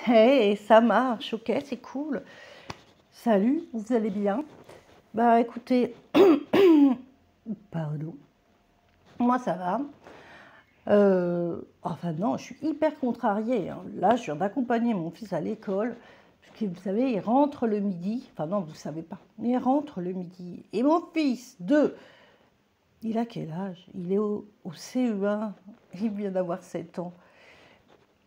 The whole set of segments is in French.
Hey, ça marche, ok, c'est cool. Salut, vous allez bien? Bah écoutez, pardon, moi ça va. Enfin non, je suis hyper contrariée, hein. Là, je viens d'accompagner mon fils à l'école. Parce que vous savez, il rentre le midi. Enfin non, vous ne savez pas. Il rentre le midi. Et mon fils, il a quel âge? Il est au CE1. Il vient d'avoir 7 ans.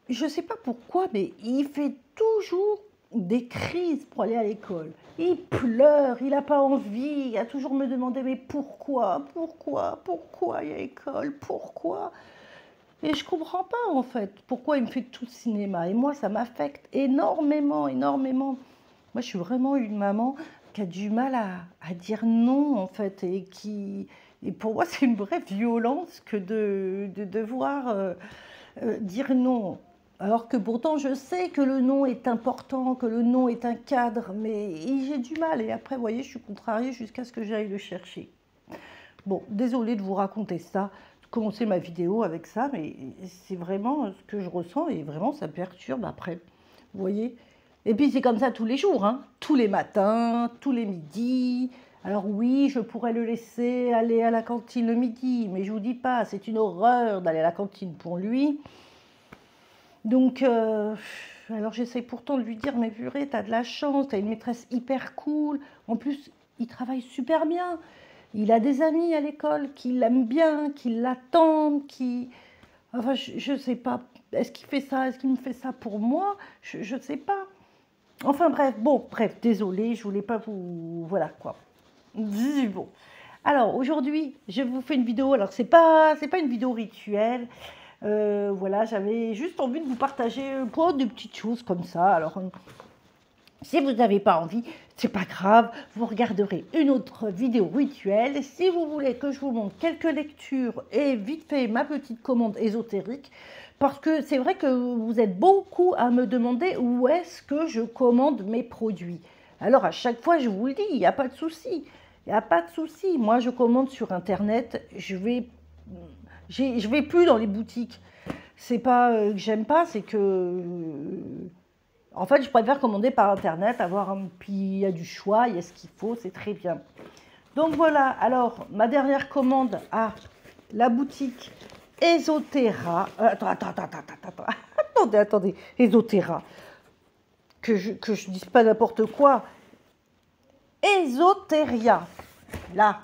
Je ne sais pas pourquoi, mais il fait toujours des crises pour aller à l'école. Il pleure, il n'a pas envie, il a toujours me demander mais pourquoi il y a l'école, pourquoi? Et je ne comprends pas en fait pourquoi il me fait tout le cinéma. Et moi, ça m'affecte énormément, énormément. Moi, je suis vraiment une maman qui a du mal à dire non en fait et pour moi, c'est une vraie violence que de devoir dire non. Alors que pourtant, je sais que le non est important, que le non est un cadre, mais j'ai du mal. Et après, vous voyez, je suis contrariée jusqu'à ce que j'aille le chercher. Bon, désolée de vous raconter ça, de commencer ma vidéo avec ça, mais c'est vraiment ce que je ressens et vraiment, ça me perturbe après. Vous voyez? Et puis, c'est comme ça tous les jours, hein, tous les matins, tous les midis. Alors oui, je pourrais le laisser aller à la cantine le midi, mais je vous dis pas, c'est une horreur d'aller à la cantine pour lui. Donc, alors j'essaie pourtant de lui dire, mais purée, t'as de la chance, t'as une maîtresse hyper cool. En plus, il travaille super bien. Il a des amis à l'école qui l'aiment bien, qui l'attendent, qui... Enfin, je ne sais pas. Est-ce qu'il fait ça? Est-ce qu'il me fait ça pour moi? Je ne sais pas. Enfin bref, bon, bref, désolée, je voulais pas vous... Voilà, quoi. Bon. Alors, aujourd'hui, je vous fais une vidéo. Alors, c'est pas une vidéo rituelle. Voilà, j'avais juste envie de vous partager plein de petites choses comme ça. Alors, si vous n'avez pas envie, c'est pas grave, vous regarderez une autre vidéo rituelle. Si vous voulez que je vous montre quelques lectures et vite fait ma petite commande ésotérique, parce que c'est vrai que vous êtes beaucoup à me demander où est-ce que je commande mes produits. Alors à chaque fois, je vous le dis, il n'y a pas de souci. Il n'y a pas de souci. Moi, je commande sur Internet. Je vais plus dans les boutiques. C'est pas que j'aime pas, c'est que en fait, je préfère commander par Internet, puis il y a du choix, il y a ce qu'il faut, c'est très bien. Donc voilà, alors ma dernière commande à la boutique Esoterra. Attendez, Esoterra. Que je dise pas n'importe quoi. Esoteria. Là,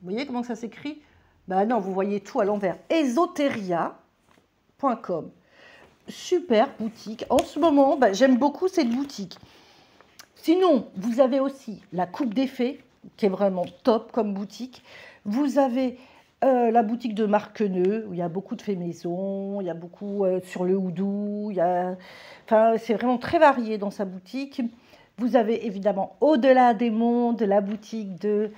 vous voyez comment ça s'écrit? Ben non, vous voyez tout à l'envers. Esoteria.com. Super boutique. En ce moment, j'aime beaucoup cette boutique. Sinon, vous avez aussi la Coupe des Fées, qui est vraiment top comme boutique. Vous avez la boutique de Marqueneux, où il y a beaucoup de faits maison, il y a beaucoup sur le houdou, enfin, c'est vraiment très varié dans sa boutique. Vous avez évidemment Au-delà des mondes, la boutique de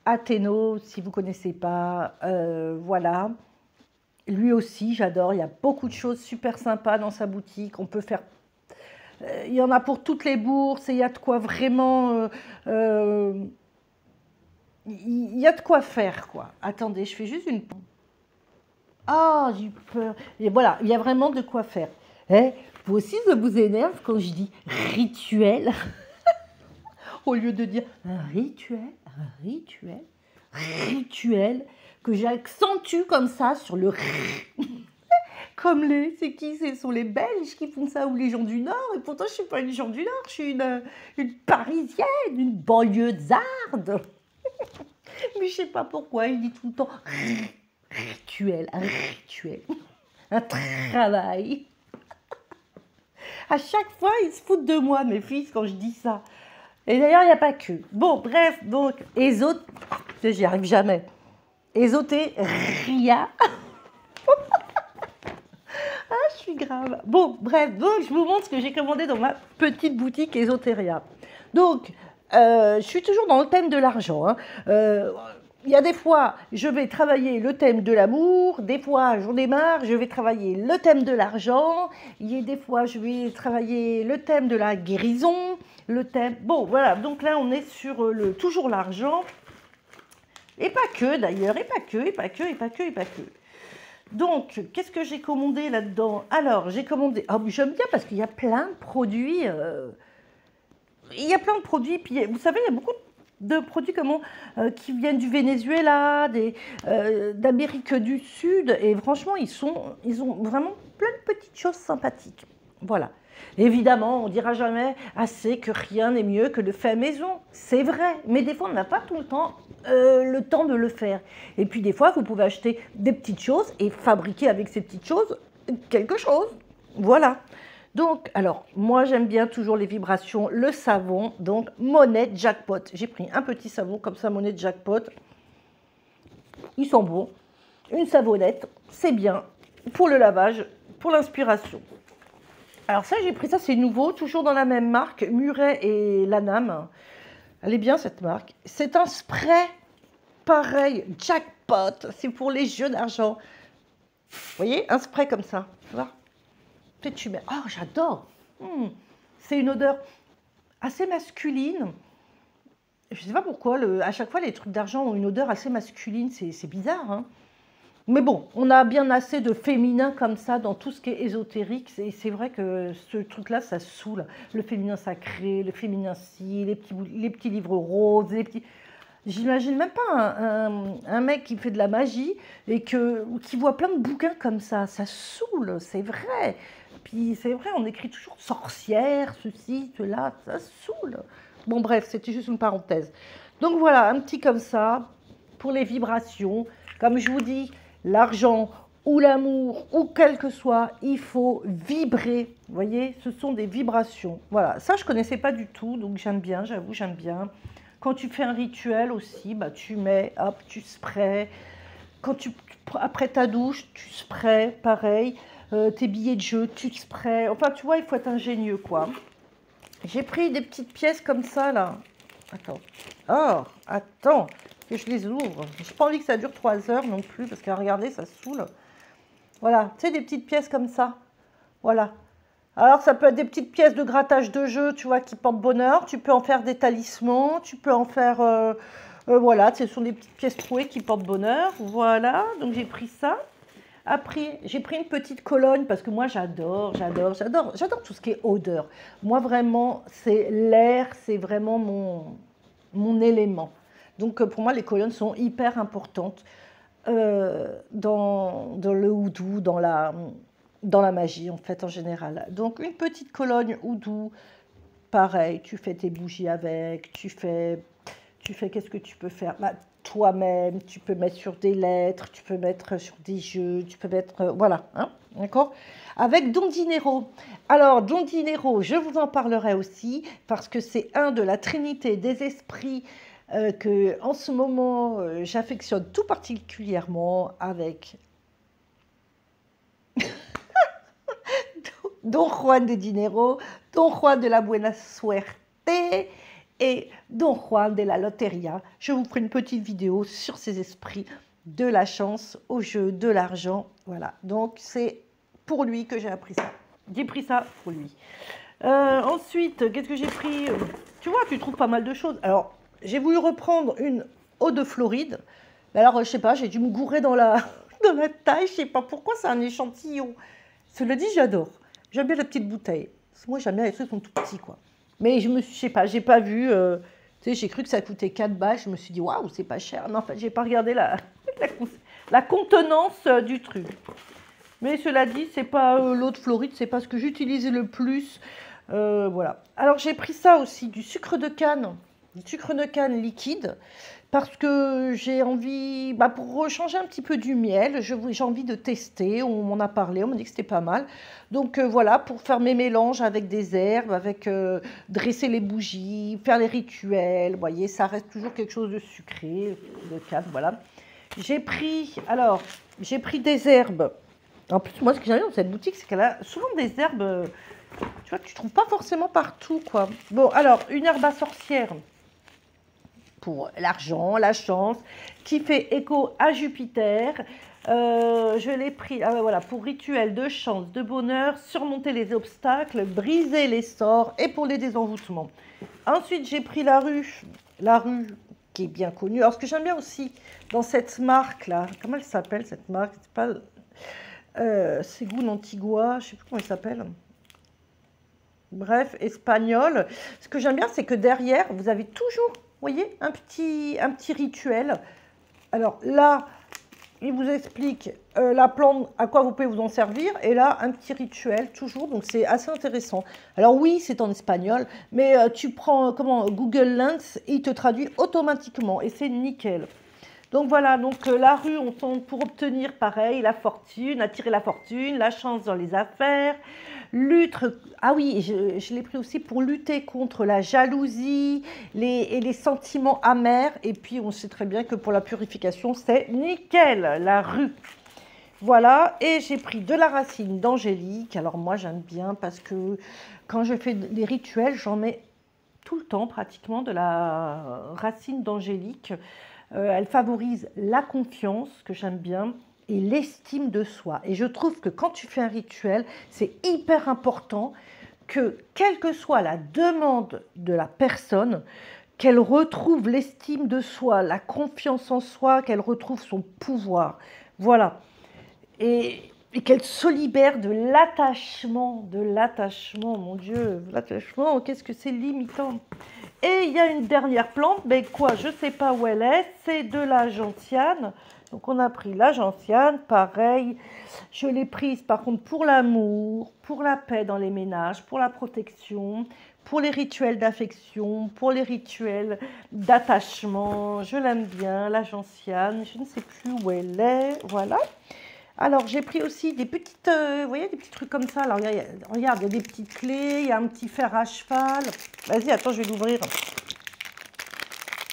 Athéno, si vous ne connaissez pas, voilà. Lui aussi, j'adore, il y a beaucoup de choses super sympas dans sa boutique. On peut faire... il y en a pour toutes les bourses et il y a de quoi vraiment... il y a de quoi faire, quoi. Attendez, je fais juste une... Ah, j'ai peur. Et voilà, il y a vraiment de quoi faire. Eh, vous aussi, ça vous énerve quand je dis rituel au lieu de dire un rituel, rituel, que j'accentue comme ça sur le comme c'est qui? Ce sont les Belges qui font ça ou les gens du Nord? Et pourtant, je ne suis pas une gens du Nord, je suis une Parisienne, une banlieusarde. Mais je ne sais pas pourquoi, il dit tout le temps rituel, un travail. À chaque fois, ils se foutent de moi, mes fils, quand je dis ça. Et d'ailleurs, il n'y a pas que. Bon, bref, donc, j'y arrive jamais. Ésotéria. Je suis grave. Bon, bref, donc je vous montre ce que j'ai commandé dans ma petite boutique Esoteria. Donc, je suis toujours dans le thème de l'argent. Hein. Il y a des fois, je vais travailler le thème de l'amour, des fois, j'en ai marre, je vais travailler le thème de l'argent, il y a des fois, je vais travailler le thème de la guérison, le thème... Bon, voilà, donc là, on est sur toujours l'argent, et pas que d'ailleurs, et pas que. Donc, qu'est-ce que j'ai commandé là-dedans? Alors, j'ai commandé... Ah, j'aime bien parce qu'il y a plein de produits. Il y a plein de produits. Puis, vous savez, il y a beaucoup de produits qui viennent du Venezuela, d'Amérique du Sud. Et franchement, ils ont vraiment plein de petites choses sympathiques. Voilà. Évidemment, on ne dira jamais assez que rien n'est mieux que le fait à maison. C'est vrai, mais des fois, on n'a pas tout le temps de le faire. Et puis, des fois, vous pouvez acheter des petites choses et fabriquer avec ces petites choses quelque chose. Voilà. Donc, alors, moi, j'aime bien toujours les vibrations, le savon, donc Monét Jackpot. J'ai pris un petit savon comme ça, Monét Jackpot. Ils sont bons. Une savonnette, c'est bien pour le lavage, pour l'inspiration. Alors ça, j'ai pris ça, c'est nouveau, toujours dans la même marque, Muret et Lanam. Elle est bien cette marque. C'est un spray, pareil, Jackpot, c'est pour les jeux d'argent. Vous voyez, un spray comme ça, tu vois. Peut-être tu mets... Oh, j'adore. C'est une odeur assez masculine. Je ne sais pas pourquoi, à chaque fois, les trucs d'argent ont une odeur assez masculine, c'est bizarre, hein. Mais bon, on a bien assez de féminin comme ça dans tout ce qui est ésotérique. Et c'est vrai que ce truc-là, ça saoule. Le féminin sacré, le féminin ci, les petits livres roses, les petits... J'imagine même pas un mec qui fait de la magie et qui voit plein de bouquins comme ça. Ça saoule, c'est vrai. Puis c'est vrai, on écrit toujours sorcière, ceci, cela, ça saoule. Bon bref, c'était juste une parenthèse. Donc voilà, un petit comme ça, pour les vibrations. Comme je vous dis, l'argent ou l'amour ou quel que soit, il faut vibrer. Vous voyez, ce sont des vibrations. Voilà, ça je ne connaissais pas du tout, donc j'aime bien, j'avoue, j'aime bien. Quand tu fais un rituel aussi, bah, tu mets, hop, tu sprays. Après ta douche, tu sprays, pareil. Tes billets de jeu, tu sprays. Enfin, tu vois, il faut être ingénieux, quoi. J'ai pris des petites pièces comme ça, là. Attends. Oh, attends, que je les ouvre. J'ai pas envie que ça dure 3 heures non plus, parce qu'à regarder, ça saoule. Voilà, tu sais, des petites pièces comme ça. Voilà. Alors, ça peut être des petites pièces de grattage de jeu, tu vois, qui portent bonheur. Tu peux en faire des talismans, tu peux en faire... voilà, ce sont des petites pièces trouées qui portent bonheur. Voilà, donc j'ai pris ça. Après, j'ai pris une petite Cologne parce que moi, j'adore tout ce qui est odeur. Moi, vraiment, c'est l'air, c'est vraiment mon élément. Donc, pour moi, les colognes sont hyper importantes dans le houdou, dans la magie, en fait, en général. Donc, une petite Cologne houdou, pareil, tu fais tes bougies avec, tu fais qu'est-ce que tu peux faire? Bah, toi-même, tu peux mettre sur des lettres, tu peux mettre sur des jeux, tu peux mettre... voilà, hein, d'accord? Avec Don Dinero. Alors, Don Dinero, je vous en parlerai aussi, parce que c'est un de la Trinité des esprits que, en ce moment, j'affectionne tout particulièrement avec Don Juan de Dinero, Don Juan de la Buena Suerte et Don Juan de la Loteria. Je vous ferai une petite vidéo sur ces esprits de la chance au jeu de l'argent. Voilà, donc c'est pour lui que j'ai appris ça. J'ai pris ça pour lui. Ensuite, qu'est-ce que j'ai pris? Tu vois, tu trouves pas mal de choses. Alors, j'ai voulu reprendre une eau de Floride. Mais alors, je sais pas, j'ai dû me gourer dans la taille. Je sais pas pourquoi, c'est un échantillon. Cela dit, j'adore. J'aime bien la petite bouteille. Moi, j'aime bien les trucs qui sont tout petits, quoi. Mais je sais pas, j'ai pas vu. Tu sais, j'ai cru que ça coûtait 4 balles. Je me suis dit, waouh, c'est pas cher. Non, en fait, j'ai pas regardé la contenance du truc. Mais cela dit, c'est pas l'eau de Floride, c'est pas ce que j'utilisais le plus. Voilà. Alors, j'ai pris ça aussi, du sucre de canne liquide. Parce que j'ai envie, bah, pour changer un petit peu du miel, j'ai envie de tester. On m'en a parlé, on m'a dit que c'était pas mal. Donc voilà, pour faire mes mélanges avec des herbes, avec dresser les bougies, faire les rituels. Vous voyez, ça reste toujours quelque chose de sucré, de canne, voilà. J'ai pris des herbes. En plus, moi, ce que j'aime bien dans cette boutique, c'est qu'elle a souvent des herbes, tu vois, que tu ne trouves pas forcément partout, quoi. Bon, alors, une herbe à sorcière pour l'argent, la chance, qui fait écho à Jupiter. Je l'ai pris voilà, pour rituel de chance, de bonheur, surmonter les obstacles, briser les sorts et pour les désenvoûtements. Ensuite, j'ai pris la rue qui est bien connue. Alors, ce que j'aime bien aussi dans cette marque-là, comment elle s'appelle cette marque? C'est pas Según Antigua, je ne sais plus comment il s'appelle. Bref, espagnol. Ce que j'aime bien, c'est que derrière, vous avez toujours, vous voyez, un petit rituel. Alors là, il vous explique la plante, à quoi vous pouvez vous en servir, et là, un petit rituel, toujours, donc c'est assez intéressant. Alors oui, c'est en espagnol, mais tu prends Google Lens, et il te traduit automatiquement, et c'est nickel. Donc voilà, donc la rue, on tombe pour obtenir, pareil, la fortune, attirer la fortune, la chance dans les affaires, lutte, ah oui, je l'ai pris aussi pour lutter contre la jalousie et les sentiments amers, et puis on sait très bien que pour la purification, c'est nickel, la rue. Voilà, et j'ai pris de la racine d'angélique, alors moi j'aime bien parce que quand je fais des rituels, j'en mets tout le temps pratiquement de la racine d'angélique. Elle favorise la confiance, que j'aime bien, et l'estime de soi. Et je trouve que quand tu fais un rituel, c'est hyper important que, quelle que soit la demande de la personne, qu'elle retrouve l'estime de soi, la confiance en soi, qu'elle retrouve son pouvoir. Voilà. Et qu'elle se libère de l'attachement, mon Dieu, l'attachement, qu'est-ce que c'est limitant. Et il y a une dernière plante, mais quoi, je ne sais pas où elle est, c'est de la gentiane. Donc on a pris la gentiane, pareil, je l'ai prise par contre pour l'amour, pour la paix dans les ménages, pour la protection, pour les rituels d'affection, pour les rituels d'attachement. Je l'aime bien, la gentiane, je ne sais plus où elle est, voilà. Alors, j'ai pris aussi des petites, vous voyez, des petits trucs comme ça. Alors, regarde, il y a des petites clés, il y a un petit fer à cheval. Vas-y, attends, je vais l'ouvrir.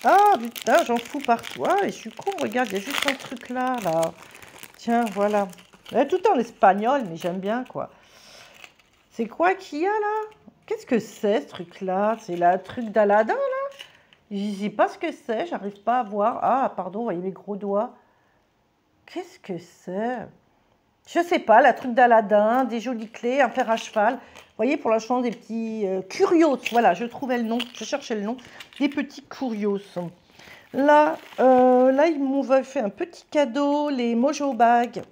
Ah, putain, j'en fous partout. Ah, et je suis con, regarde, il y a juste un truc là. Tiens, voilà. Tout en espagnol, mais j'aime bien, quoi. C'est quoi qu'il y a, là? Qu'est-ce que c'est, ce truc-là? C'est le truc d'Aladin, là? Je ne sais pas ce que c'est, j'arrive pas à voir. Ah, pardon, vous voyez mes gros doigts. Qu'est-ce que c'est? Je sais pas, la truc d'Aladin, des jolies clés, un fer à cheval. Vous voyez, pour la chance, des petits curios. Voilà, je trouvais le nom, je cherchais le nom. Des petits curios. Là, ils m'ont fait un petit cadeau, les Mojo Bags.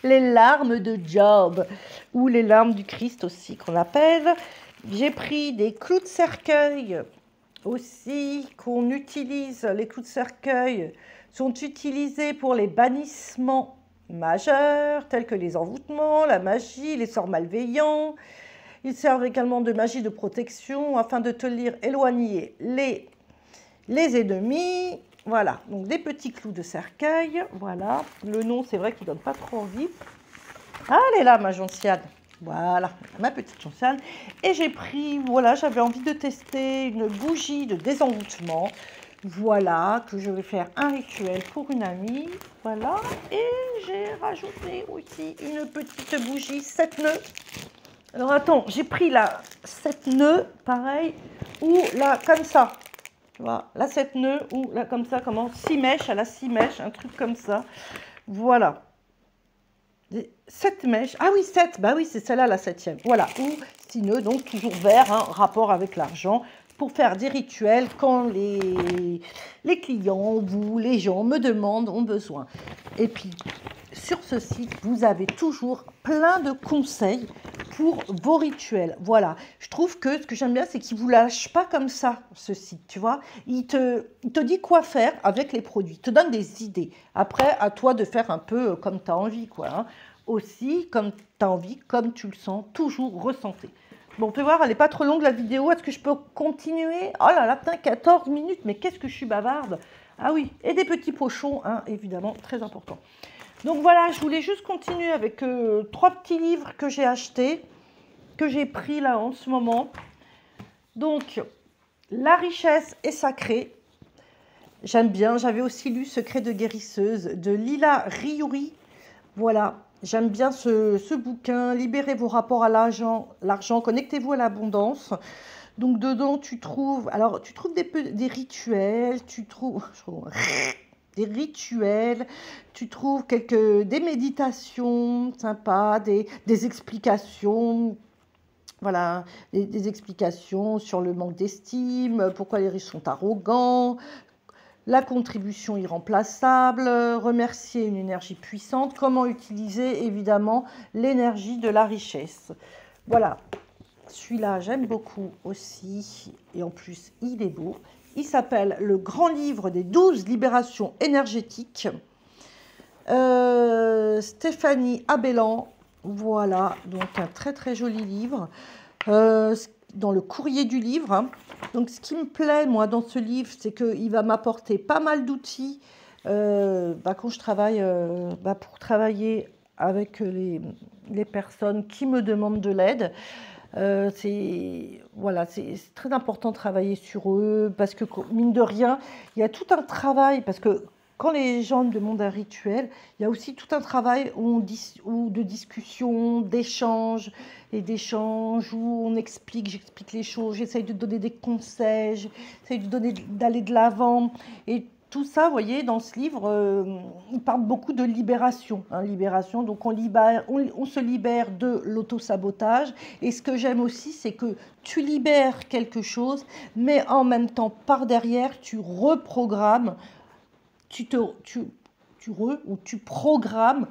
Les larmes de Job, ou les larmes du Christ aussi, qu'on appelle. J'ai pris des clous de cercueil aussi, qu'on utilise. Les clous de cercueil sont utilisés pour les bannissements majeurs, tels que les envoûtements, la magie, les sorts malveillants. Ils servent également de magie de protection afin de te lire éloigner les ennemis. Voilà, donc des petits clous de cercueil. Voilà, le nom, c'est vrai qu'il ne donne pas trop envie. Ah, elle est là, ma gentiane. Voilà, ma petite gentiane. Et j'ai pris, voilà, j'avais envie de tester une bougie de désenvoûtement. Voilà, que je vais faire un rituel pour une amie. Voilà, et j'ai rajouté aussi une petite bougie 7 nœuds. Alors attends, j'ai pris la 7 nœuds, pareil, ou là, comme ça. Tu vois, la 7 nœuds, ou là, comme ça, comment 6 mèches, à la 6 mèches, un truc comme ça. Voilà. 7 mèches. Ah oui, 7, bah oui, c'est celle-là, la 7e. Voilà, ou 6 nœuds, donc toujours vert, hein, rapport avec l'argent, pour faire des rituels quand les clients, vous, les gens me demandent, ont besoin. Et puis, sur ce site, vous avez toujours plein de conseils pour vos rituels. Voilà, je trouve que ce que j'aime bien, c'est qu'il ne vous lâche pas comme ça, ce site, tu vois. Il te dit quoi faire avec les produits, il te donne des idées. Après, à toi de faire un peu comme tu as envie, quoi. Hein. Aussi, comme tu as envie, comme tu le sens, toujours ressenti. Bon, on peut voir, elle n'est pas trop longue la vidéo. Est-ce que je peux continuer? Oh là là, putain, 14 minutes, mais qu'est-ce que je suis bavarde. Ah oui, et des petits pochons, hein, évidemment, très important. Donc voilà, je voulais juste continuer avec 3 petits livres que j'ai achetés, que j'ai pris là en ce moment. Donc, La richesse est sacrée. J'aime bien, j'avais aussi lu Secret de guérisseuse de Lila Riouri. Voilà, j'aime bien ce bouquin. Libérez vos rapports à l'argent, connectez-vous à l'abondance. Donc dedans, tu trouves des rituels, des rituels, tu trouves des méditations sympas, des explications, voilà, des explications sur le manque d'estime, pourquoi les riches sont arrogants, La contribution irremplaçable, remercier une énergie puissante, comment utiliser évidemment l'énergie de la richesse. Voilà, celui-là j'aime beaucoup aussi, et en plus il est beau. Il s'appelle Le Grand Livre des 12 libérations énergétiques. Stéphanie Abellan, voilà, donc un très très joli livre. Dans le courrier du livre. Hein. Donc, ce qui me plaît, moi, dans ce livre, c'est qu'il va m'apporter pas mal d'outils quand je travaille, pour travailler avec les personnes qui me demandent de l'aide. Voilà, c'est très important de travailler sur eux parce que, mine de rien, il y a tout un travail, parce que quand les gens me demandent un rituel, il y a aussi tout un travail de discussion, d'échange, où on j'explique les choses, j'essaye de donner des conseils, j'essaye d'aller de l'avant. Et tout ça, vous voyez, dans ce livre, il parle beaucoup de libération. Hein, libération, donc on se libère de l'autosabotage. Et ce que j'aime aussi, c'est que tu libères quelque chose, mais en même temps, par derrière, tu reprogrammes, tu programmes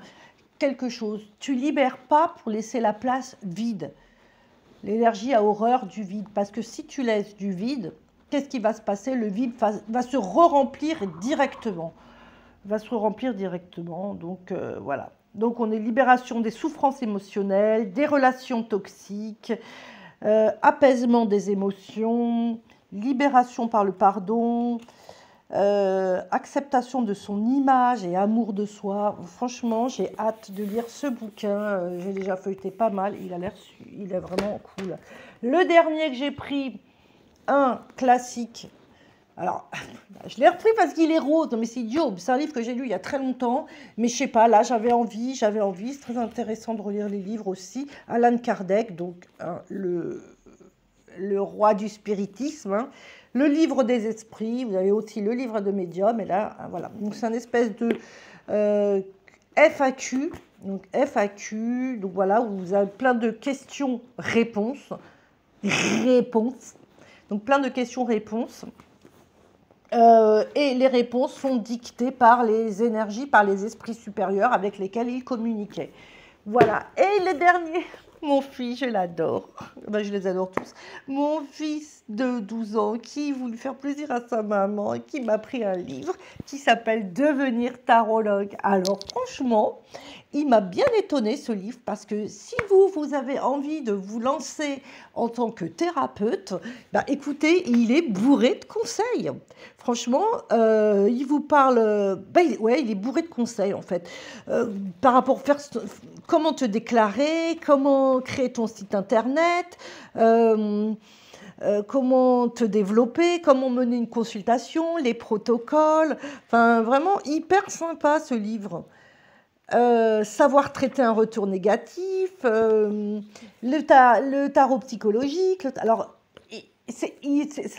quelque chose. Tu libères pas pour laisser la place vide. L'énergie a horreur du vide, parce que si tu laisses du vide, qu'est-ce qui va se passer? Le vide va se re-remplir directement. Donc voilà. Donc on est libération des souffrances émotionnelles, des relations toxiques, apaisement des émotions, libération par le pardon, acceptation de son image et amour de soi. Franchement, j'ai hâte de lire ce bouquin. J'ai déjà feuilleté pas mal. Il est vraiment cool. Le dernier que j'ai pris, un classique. Alors, je l'ai repris parce qu'il est rose, mais c'est idiot. C'est un livre que j'ai lu il y a très longtemps, mais je sais pas, là j'avais envie. C'est très intéressant de relire les livres aussi. Alan Kardec, donc hein, le roi du spiritisme. Hein. Le livre des esprits, vous avez aussi le livre de médium, et là, voilà. Donc c'est une espèce de FAQ, donc voilà, où vous avez plein de questions-réponses, donc plein de questions-réponses, et les réponses sont dictées par les énergies, par les esprits supérieurs avec lesquels ils communiquaient. Voilà, et le dernier, mon fils, je l'adore, ben, je les adore tous, mon fils de 12 ans qui voulait faire plaisir à sa maman et qui m'a pris un livre qui s'appelle « Devenir tarologue ». Alors franchement, il m'a bien étonné ce livre, parce que si vous avez envie de vous lancer en tant que thérapeute, bah écoutez, il est bourré de conseils. Franchement, il vous parle, il est bourré de conseils en fait, par rapport à comment te déclarer, comment créer ton site internet, comment te développer, comment mener une consultation, les protocoles, enfin vraiment hyper sympa ce livre. Savoir traiter un retour négatif, le tarot psychologique. Alors, ça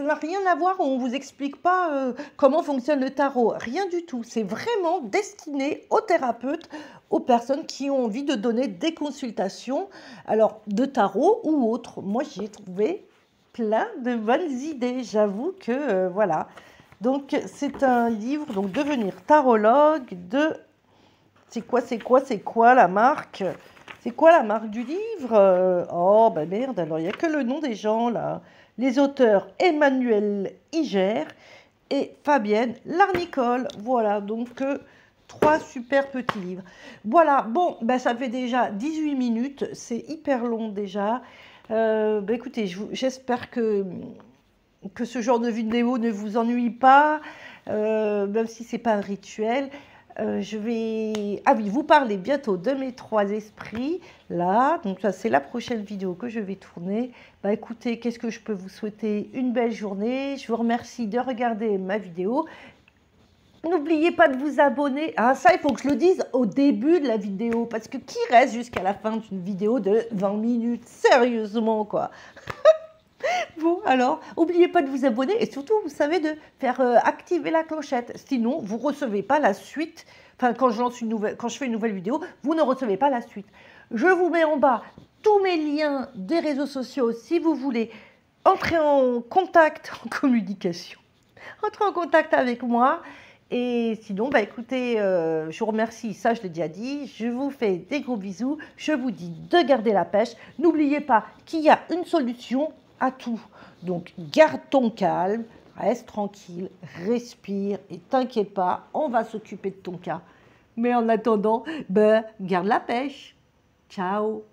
n'a rien à voir, on ne vous explique pas comment fonctionne le tarot, rien du tout. C'est vraiment destiné aux thérapeutes, aux personnes qui ont envie de donner des consultations, alors de tarot ou autre. Moi, j'y ai trouvé plein de bonnes idées, j'avoue que voilà. Donc, c'est un livre, donc Devenir tarologue de... C'est quoi la marque? C'est quoi la marque du livre? Oh, bah merde, alors il n'y a que le nom des gens, là. Les auteurs Emmanuel Iger et Fabienne Larnicole. Voilà, donc 3 super petits livres. Voilà, bon, bah, ça fait déjà 18 minutes, c'est hyper long déjà. Bah, écoutez, j'espère que ce genre de vidéo ne vous ennuie pas, même si ce n'est pas un rituel. Je vais vous parler bientôt de mes 3 esprits là, donc ça c'est la prochaine vidéo que je vais tourner. Bah écoutez, qu'est-ce que je peux vous souhaiter? Une belle journée, je vous remercie de regarder ma vidéo. N'oubliez pas de vous abonner. Ah, ça, il faut que je le dise au début de la vidéo, parce que qui reste jusqu'à la fin d'une vidéo de 20 minutes? Sérieusement, quoi. Bon, alors, n'oubliez pas de vous abonner et surtout, vous savez, de faire activer la clochette. Sinon, vous ne recevez pas la suite. Enfin, quand je fais une nouvelle vidéo, vous ne recevez pas la suite. Je vous mets en bas tous mes liens des réseaux sociaux si vous voulez entrer en contact, en communication entre en contact avec moi. Et sinon, bah écoutez, je vous remercie, ça je l'ai déjà dit, je vous fais des gros bisous, je vous dis de garder la pêche. N'oubliez pas qu'il y a une solution à tout. Donc garde ton calme, reste tranquille, respire et t'inquiète pas, on va s'occuper de ton cas. Mais en attendant, ben, garde la pêche. Ciao.